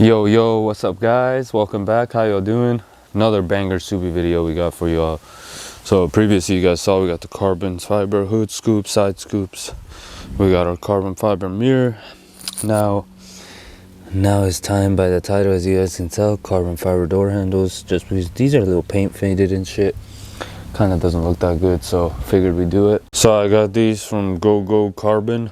Yo, what's up guys? Welcome back. How y'all doing? Another banger Subi video we got for y'all. So previously you guys saw we got the carbon fiber hood scoops, side scoops. We got our carbon fiber mirror. Now it's time, by the title as you guys can tell, carbon fiber door handles, just because these are a little paint faded and shit. Kind of doesn't look that good, so figured we do it. So I got these from Go Carbon.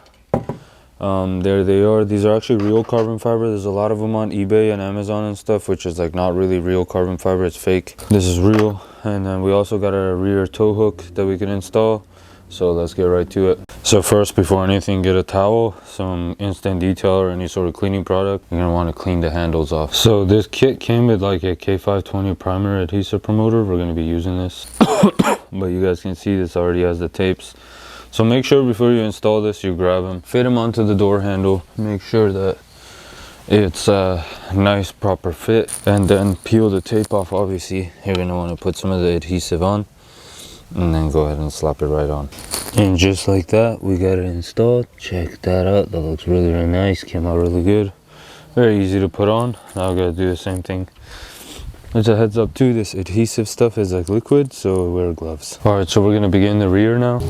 There they are. These are actually real carbon fiber. There's a lot of them on eBay and Amazon and stuff, which is like not really real carbon fiber, it's fake. This is real. And then we also got a rear tow hook that we can install, so let's get right to it. So first, before anything, get a towel, some instant detail or any sort of cleaning product. You're gonna want to clean the handles off. So this kit came with like a K520 primer adhesive promoter. We're gonna be using this but you guys can see this already has the tapes. So make sure before you install this, you grab them, fit them onto the door handle, make sure that it's a nice proper fit, and then peel the tape off. Obviously you're going to want to put some of the adhesive on and then go ahead and slap it right on. And just like that, we got it installed. Check that out. That looks really nice. Came out really good. Very easy to put on. Now I gotta do the same thing. There's a heads up too, this adhesive stuff is like liquid, so wear gloves. All right, so we're gonna begin the rear now.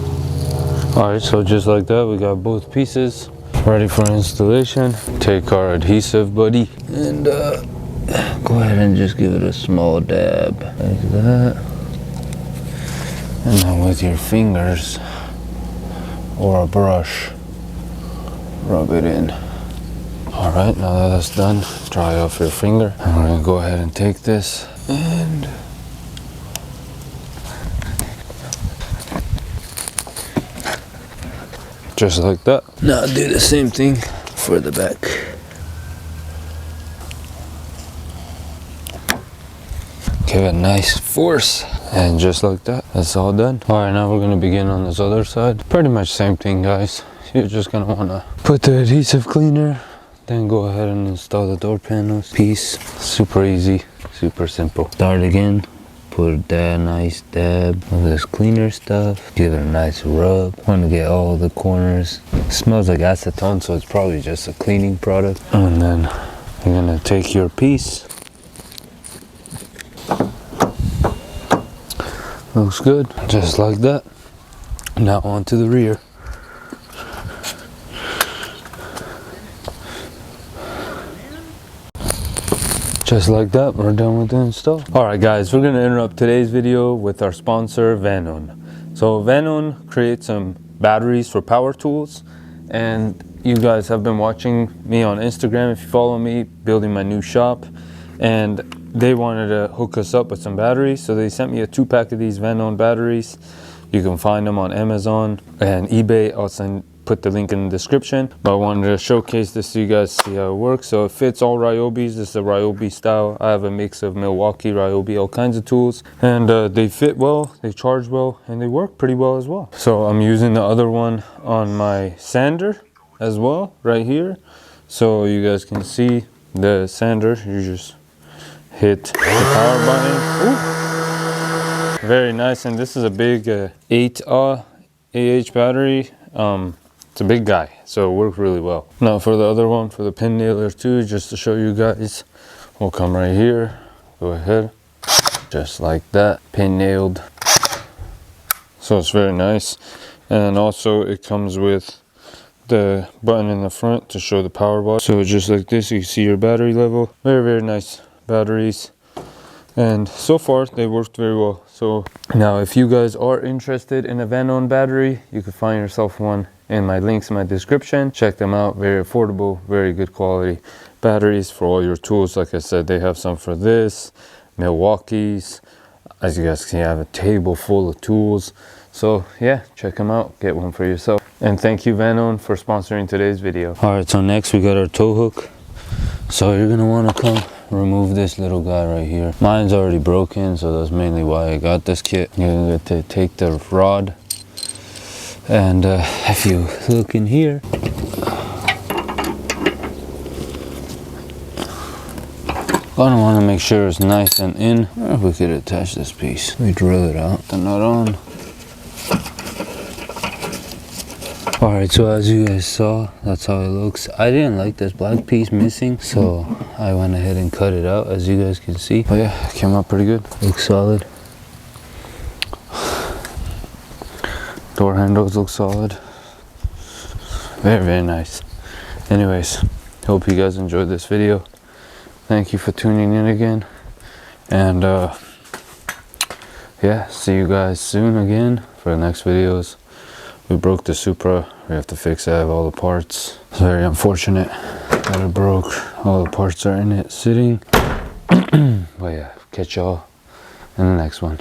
All right, so just like that, we got both pieces ready for installation. Take our adhesive buddy and go ahead and just give it a small dab like that. And then with your fingers or a brush, rub it in. All right, now that that's done, dry off your finger. And we're gonna go ahead and take this and just like that. Now do the same thing for the back. Give it a nice force, and just like that, that's all done. All right, now we're gonna begin on this other side. Pretty much same thing, guys. You're just gonna wanna put the adhesive cleaner, then go ahead and install the door panels. Piece, super easy, super simple. Start again. Put that nice dab of this cleaner stuff. Give it a nice rub. Want to get all the corners. It smells like acetone, so it's probably just a cleaning product. And then you're gonna take your piece. Looks good, just like that. Now onto the rear. Just like that, we're done with the install. All right guys, we're gonna interrupt today's video with our sponsor, Vanon. So Vanon creates some batteries for power tools, and you guys have been watching me on Instagram if you follow me, building my new shop, and they wanted to hook us up with some batteries, so they sent me a 2-pack of these Vanon batteries. You can find them on Amazon and eBay. I'll put the link in the description, but I wanted to showcase this so you guys see how it works. So it fits all Ryobis. This is a Ryobi style. I have a mix of Milwaukee, Ryobi, all kinds of tools, and they fit well, they charge well, and they work pretty well as well. So I'm using the other one on my sander as well, right here, so you guys can see the sander. You just hit the power button. Ooh. Very nice. And this is a big 8 AH battery. It's a big guy, so it worked really well. Now for the other one, for the pin nailer too, just to show you guys, we'll come right here, go ahead, just like that, pin nailed. So it's very nice. And also it comes with the button in the front to show the power button. So just like this, you can see your battery level. Very nice batteries, and so far they worked very well. So now if you guys are interested in a Vanon battery, you can find yourself one in my links in my description. Check them out. Very affordable, very good quality batteries for all your tools. Like I said, they have some for this, Milwaukee's. As you guys can see, I have a table full of tools. So yeah, check them out, get one for yourself. And thank you Vanon for sponsoring today's video. All right, so next we got our tow hook. So you're gonna want to come remove this little guy right here. Mine's already broken, so that's mainly why I got this kit. You're gonna get to take the rod, and if you look in here, gonna want to make sure it's nice and in. Or we could attach this piece. We drill it out, the nut on. Alright, so as you guys saw, that's how it looks. I didn't like this black piece missing, so I went ahead and cut it out, as you guys can see. But yeah, it came out pretty good. Looks solid. Door handles look solid. Very, very nice. Anyways, hope you guys enjoyed this video. Thank you for tuning in again. And yeah, see you guys soon again for the next videos. We broke the Supra. We have to fix it. I have all the parts. It's very unfortunate that it broke. All the parts are in it sitting. But yeah, catch y'all in the next one.